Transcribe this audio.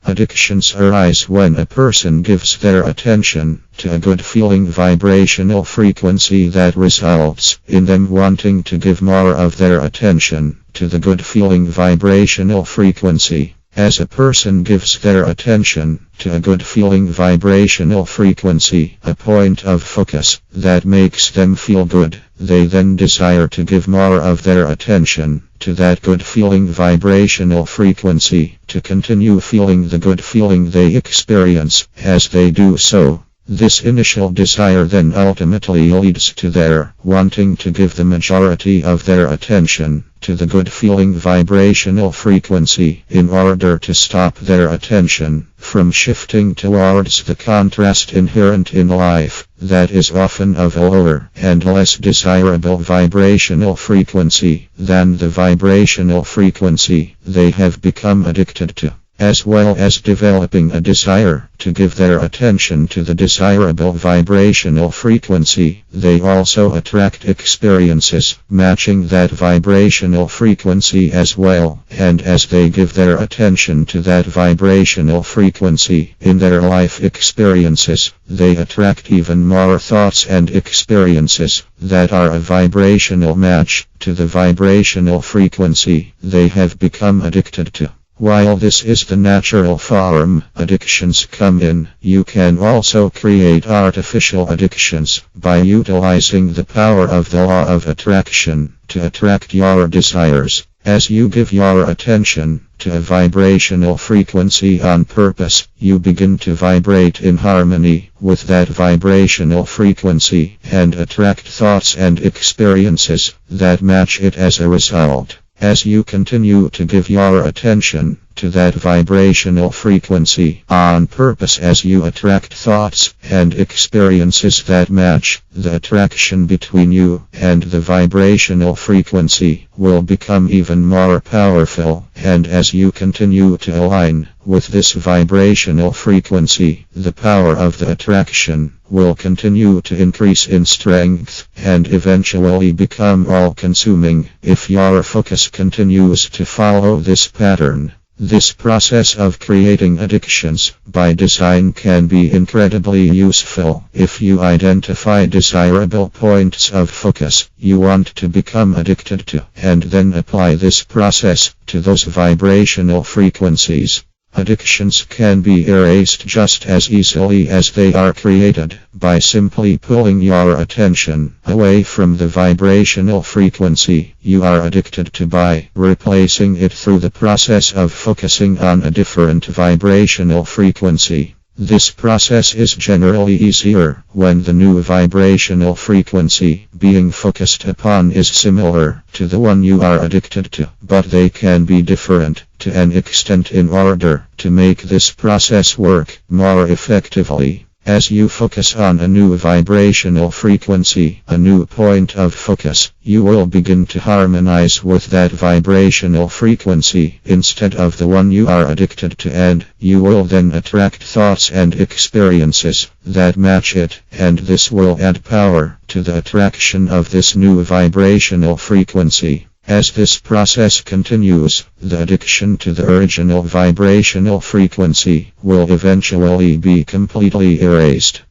Addictions arise when a person gives their attention to a good feeling vibrational frequency that results in them wanting to give more of their attention to the good feeling vibrational frequency. As a person gives their attention to a good feeling vibrational frequency, a point of focus that makes them feel good, they then desire to give more of their attention to that good feeling vibrational frequency, to continue feeling the good feeling they experience as they do so. This initial desire then ultimately leads to their wanting to give the majority of their attention to the good feeling vibrational frequency in order to stop their attention from shifting towards the contrast inherent in life that is often of a lower and less desirable vibrational frequency than the vibrational frequency they have become addicted to. As well as developing a desire to give their attention to the desirable vibrational frequency, they also attract experiences matching that vibrational frequency as well, and as they give their attention to that vibrational frequency in their life experiences, they attract even more thoughts and experiences that are a vibrational match to the vibrational frequency they have become addicted to. While this is the natural form addictions come in, you can also create artificial addictions by utilizing the power of the law of attraction to attract your desires. As you give your attention to a vibrational frequency on purpose, you begin to vibrate in harmony with that vibrational frequency and attract thoughts and experiences that match it as a result. As you continue to give your attention to that vibrational frequency on purpose, as you attract thoughts and experiences that match, the attraction between you and the vibrational frequency will become even more powerful, and as you continue to align with this vibrational frequency, the power of the attraction will continue to increase in strength and eventually become all-consuming if your focus continues to follow this pattern. This process of creating addictions by design can be incredibly useful if you identify desirable points of focus you want to become addicted to, and then apply this process to those vibrational frequencies. Addictions can be erased just as easily as they are created, by simply pulling your attention away from the vibrational frequency you are addicted to by replacing it through the process of focusing on a different vibrational frequency. This process is generally easier when the new vibrational frequency being focused upon is similar to the one you are addicted to, but they can be different to an extent in order to make this process work more effectively. As you focus on a new vibrational frequency, a new point of focus, you will begin to harmonize with that vibrational frequency instead of the one you are addicted to, and you will then attract thoughts and experiences that match it, and this will add power to the attraction of this new vibrational frequency. As this process continues, the addiction to the original vibrational frequency will eventually be completely erased.